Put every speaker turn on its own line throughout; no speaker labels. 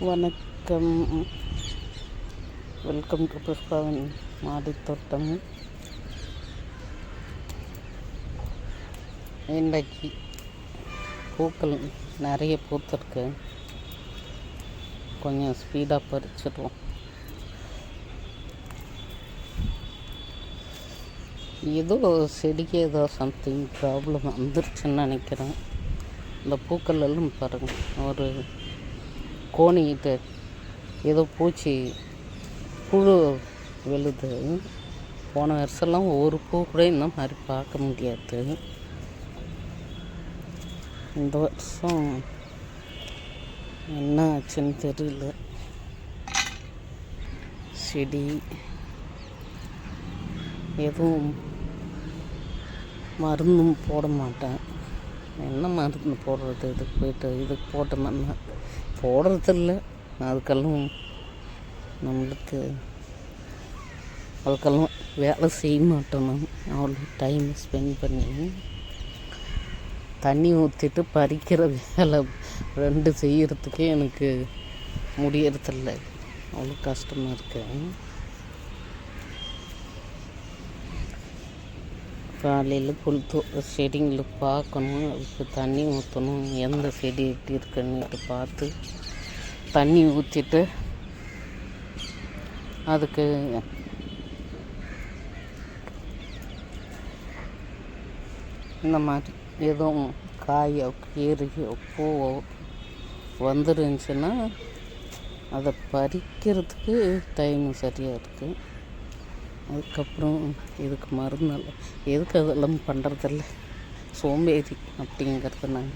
வணக்கம், welcome to புஷ்பாவின் மாடித்தோட்டம். இன்றைக்கு பூக்கள் நிறைய பூத்திருக்கு. கொஞ்சம் ஸ்பீடாக பறிச்சிடுவோம். ஏதோ செடிக்கு ஏதோ சம்திங் ப்ராப்ளம் வந்துருச்சுன்னு நினைக்கிறேன். இந்த பூக்கள் எல்லாம் பாருங்கள், ஒரு கோணிக்கிட்டு ஏதோ பூச்சி புழு விழுது. போன வருஷம்லாம் ஒரு பூ கூட இந்த மாதிரி பார்க்க முடியாது. இந்த வருஷம் என்ன ஆச்சுன்னு தெரியல. செடி எதுவும் மருந்தும் போட மாட்டேன். என்ன மருந்து போடுறது? இதுக்கு போட்டோம்னா போடுறதில்ல. அதுக்கெல்லாம் வேலை செய்ய மாட்டோம். அவ்வளோ டைம் ஸ்பெண்ட் பண்ணி தண்ணி ஊற்றிட்டு பறிக்கிற வேலை ரெண்டு செய்கிறதுக்கே எனக்கு முடியறதில்ல. அவ்வளோ கஷ்டமாக இருக்கு. காலையில் செடிங்களுக்கு பார்க்கணும், அதுக்கு தண்ணி ஊற்றணும். எந்த செடி எப்படி இருக்குன்னுட்டு பார்த்து தண்ணி ஊற்றிட்டு அதுக்கு இந்த மாதிரி எதுவும் காயோ கீரையோ பூவோ வந்துருந்துச்சுன்னா அதை பறிக்கிறதுக்கு டைம் சரியாக இருக்குது. அதுக்கப்புறம் இதுக்கு மருந்தெல்லாம் எதுக்கு அதெல்லாம் பண்ணுறதில்ல, சோம்பேறி அப்படிங்கிறதுனால.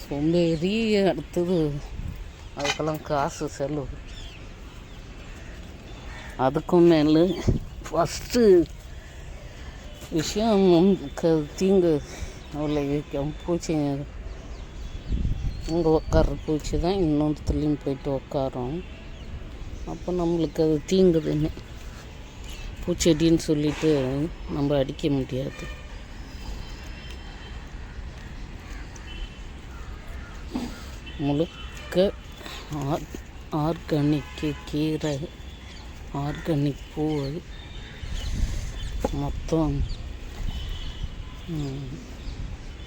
சோம்பேறி. அடுத்தது அதுக்கெல்லாம் காசு செலவு. அதுக்கும் மேலே ஃபஸ்ட்டு விஷயம் தீங்கு அவ்வளோ பூச்சி இங்கே உட்கார பூச்சி தான் இன்னொருத்துலேயும் போயிட்டு உட்காரோம். அப்போ நம்மளுக்கு அது தீங்குதுன்னு பூச்செடின்னு சொல்லிட்டு நம்ம அடிக்க முடியாது. முழுக்க ஆர்கானிக்கு கீரை, ஆர்கானிக் பூ, மொத்தம்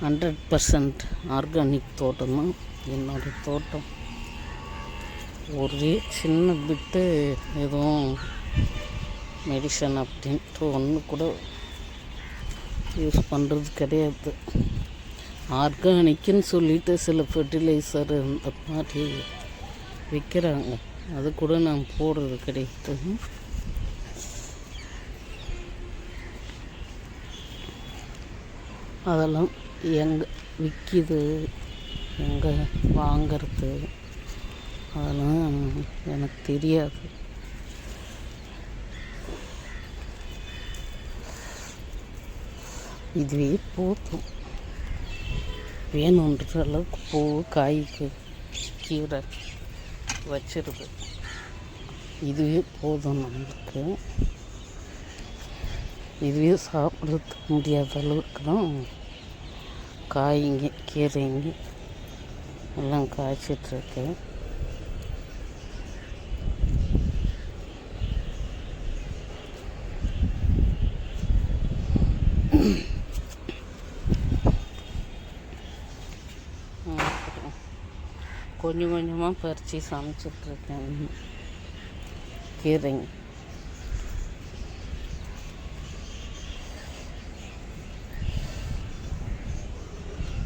100% ஆர்கானிக் தோட்டம் தான் என்னோடய தோட்டம். ஒரே சின்ன பிட்டு எதுவும் மெடிசன் அப்படின்ட்டு ஒன்று கூட யூஸ் பண்ணுறது கிடையாது. ஆர்கானிக்குன்னு சொல்லிட்டு சில ஃபெர்டிலைசர் இந்த மாதிரி விற்கிறாங்க, அது கூட நான் போடுறது கிடையாது. அதெல்லாம் எங்கே விற்கிது, எங்கே வாங்கிறது, அதெல்லாம் எனக்கு தெரியாது. இதுவே போதும், வேணுன்ற அளவுக்கு பூ காய்க்கு கீரை வச்சிருது. இதுவே போதும் நம்மளுக்கு. இதுவே சாப்பிட்றது முடியாத அளவுக்கு தான் காய்ங்க கீரைங்க எல்லாம் காய்ச்சிட்ருக்கு. கொஞ்சம் கொஞ்சமாக பறித்து சமைச்சிட்ருக்கேன் கீரைங்க.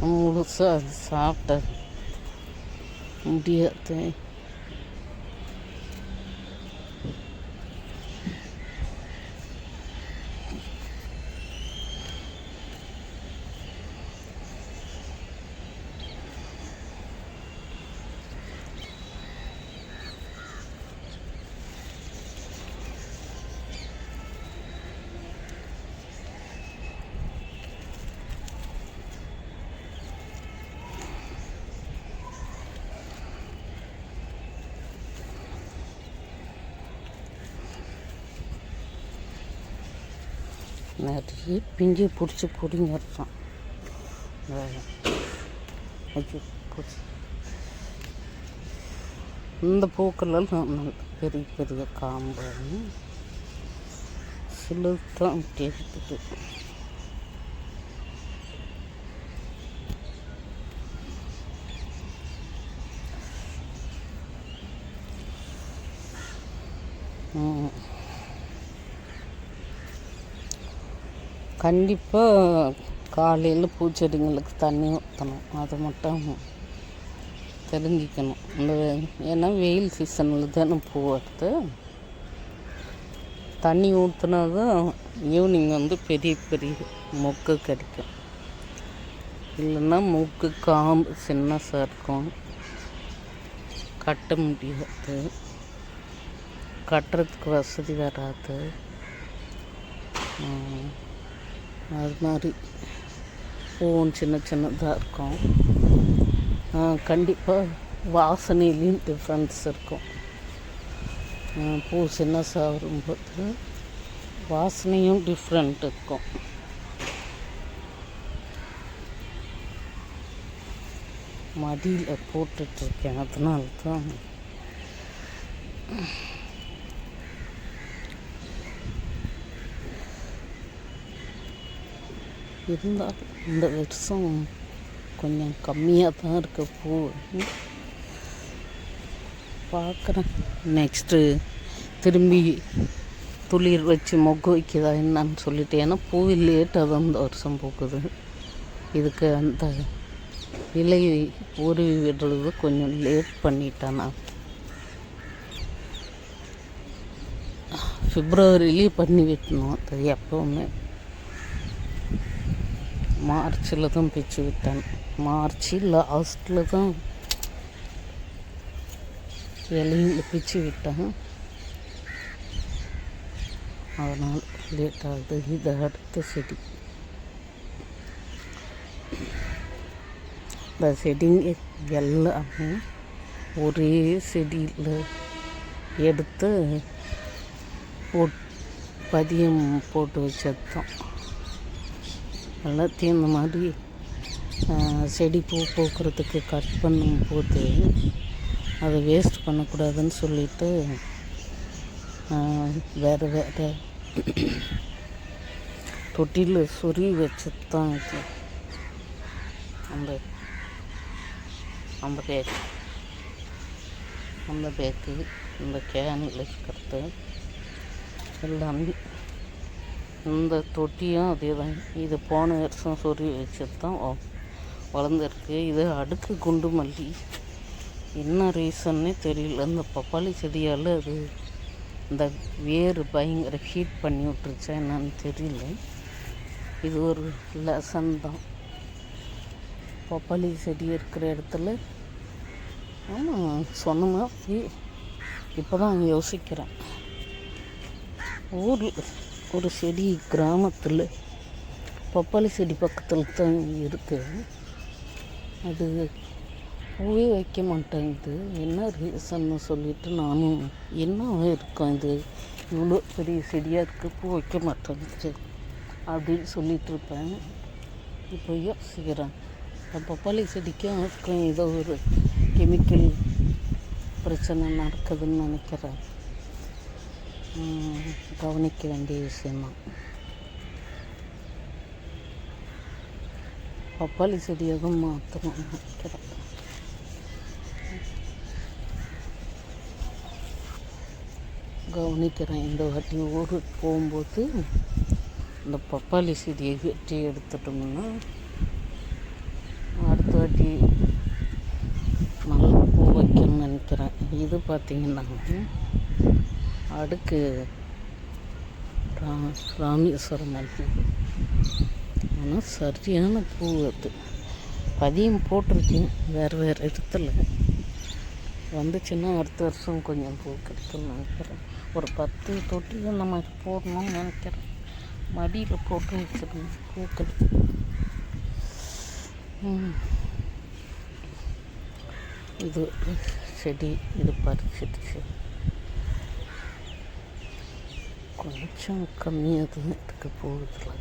முழுசாக அது சாப்பிட்ட முடியாது. நிறைய பிஞ்சு பிடிச்சி பிடிங்கிடுறான். போச்சு. இந்த பூக்கள்லாம் நல்ல பெரிய பெரிய காம்பு சிலுத்தான் எடுத்துட்டு கண்டிப்பாக காலையில் பூச்செடிங்களுக்கு தண்ணி ஊற்றணும். அதை மட்டும் தெரிஞ்சிக்கணும். இந்த ஏன்னா வெயில் சீசனில் தானே பூ வருது. தண்ணி ஊற்றினா தான் ஈவினிங் பெரிய பெரிய மொக்கு கிடைக்கும். இல்லைன்னா மூக்கு காம்பு சின்னசாக இருக்கும், கட்ட முடியாது, கட்டுறதுக்கு வசதி வராது. அது மாதிரி பூவும் சின்ன சின்னதாக இருக்கும். கண்டிப்பாக வாசனையிலையும் டிஃப்ரென்ஸ் இருக்கும். பூ சின்னசாக வரும்போது வாசனையும் டிஃப்ரெண்ட் இருக்கும். மடியில் போட்டுட்ருக்கேன், அதனால தான் இருந்தாலும் இந்த வருஷம் கொஞ்சம் கம்மியாக தான் இருக்க பூ. பார்க்குறேன் நெக்ஸ்ட்டு திரும்பி துளிர் வச்சு மொக்கு வைக்கிறதா என்னன்னு சொல்லிட்டு. ஏன்னா பூவில் லேட்டாக தான் இந்த வருஷம் பூக்குது. இதுக்கு அந்த இலை உருவி விடுறது கொஞ்சம் லேட் பண்ணிட்டேன். நான் பிப்ரவரியிலே பண்ணி விட்டணும். அது எப்போவுமே மார்ச்சில் தான் பிச்சு விட்டேன். மார்ச் லாஸ்ட்டில் தான் இலையில் பிச்சு விட்டேன். அதனால் லேட் ஆகுது. இது அடுத்த செடி. இந்த செடிங்க எல்லாமே ஒரே செடியில் எடுத்து பதியம் போட்டு வச்சதுதான். எல்லாத்தையும் இந்த மாதிரி செடி பூ பூக்கிறதுக்கு கட் பண்ணும்போது அதை வேஸ்ட் பண்ணக்கூடாதுன்னு சொல்லிட்டு வேறு வேறு தொட்டியில் சொருவி வச்சது தான் இது. அந்த பேக்கு இந்த கேனில் இருக்கிறது எல்லாமே. இந்த தொட்டியும் அதே தான். இது போன வருஷம் சொருவி வச்சது தான் வளர்ந்துருக்கு. இது அடுக்கு குண்டு மல்லி. என்ன ரீசன்னே தெரியல. இந்த பப்பாளி செடியால் அது இந்த வேர் பயங்கர ஹீட் பண்ணி விட்டுருச்சா என்னன்னு தெரியல. இது ஒரு லெசன் தான். பப்பாளி செடி இருக்கிற இடத்துல சொன்ன மாதிரி இப்போ தான் யோசிக்கிறேன். ஊரில் ஒரு செடி கிராமத்தில் பப்பாளி செடி பக்கத்தில் தான் இருக்குது. அது பூவே வைக்க மாட்டேங்குது. என்ன ரீசன்னு சொல்லிவிட்டு நானும் என்னவே இருக்கும், இது இவ்வளோ பெரிய செடியாக இருக்குது, பூ வைக்க மாட்டேங்குது அப்படின்னு சொல்லிகிட்ருப்பேன். இப்போ யோசிக்கிறேன், பப்பாளி செடிக்கும் அதுக்கும் ஏதோ ஒரு கெமிக்கல் பிரச்சனை நடக்குதுன்னு நினைக்கிறேன். கவனிக்க வேண்டிய விஷயந்தான். பப்பாளி செடியதும் மாற்றணும்னு நினைக்கிறேன். கவனிக்கிறேன். இந்த வாட்டி ஊருக்கு போகும்போது இந்த பப்பாளி செடியை வெட்டி எடுத்துட்டோம்னா அடுத்த வாட்டி நல்லா பூ வைக்கணும்னு நினைக்கிறேன். இது பார்த்திங்கன்னா அடுக்கு ராமேஸ்வரம் மல்லி. ஆனால் சரியான பூ. அது பதியம் போட்டிருக்கேன் வேறு வேறு இடத்துல. வந்துச்சுன்னா அடுத்த வருஷம் கொஞ்சம் பூ கிடைக்கும்னு நினைக்கிறேன். ஒரு 10 தொட்டி அந்த மாதிரி போடணும்னு நினைக்கிறேன். மடியில் போட்டு வச்சிருக்கேன் பூக்கள். இது செடி இது பறிச்சிடுச்சு. கொஞ்சம் கம்மியாக தான் இருக்க போகுதுல.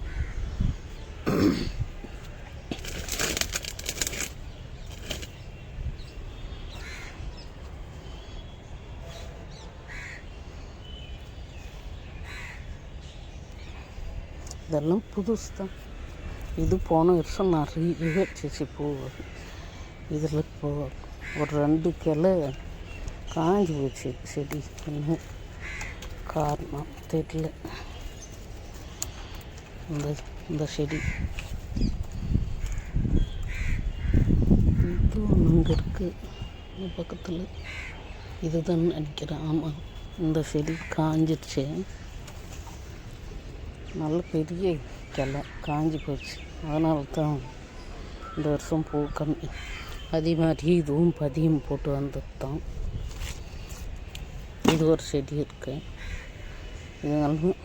இதெல்லாம் புதுசு தான். இது போன வருஷம் நிறைய வச்சிச்சு பூ. இதில் இப்போ ஒரு 2 கிளை காஞ்சி போச்சு செடி. என்ன காரணம் தெரியல. இந்த செடி இது ஒன்று இங்கே இருக்குது பக்கத்தில். இதுதான் நினைக்கிறேன். ஆமாம், இந்த செடி காஞ்சிடுச்சு. நல்ல பெரிய கிளை காஞ்சி போச்சு. அதனால தான் இந்த வருஷம் பூ கம்மி. அதே மாதிரி இதுவும் பதியம் போட்டு வந்தது தான். இது ஒரு செடி இருக்குது. இதனாலும்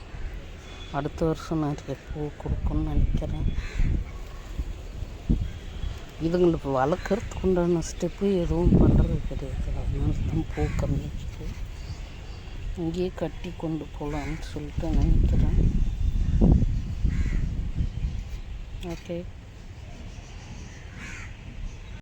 அடுத்த வருஷம் நிறைய பூ கொடுக்குன்னு நினைக்கிறேன். இதுங்களுக்கு வளர்க்குறதுக்கு உண்டான ஸ்டெப்பு எதுவும் பண்ணுறது கிடையாது. அதனால தான் பூ கம்மியாச்சு. இங்கேயே கட்டி கொண்டு போகலான்னு சொல்லிட்டு நினைக்கிறேன். Okay.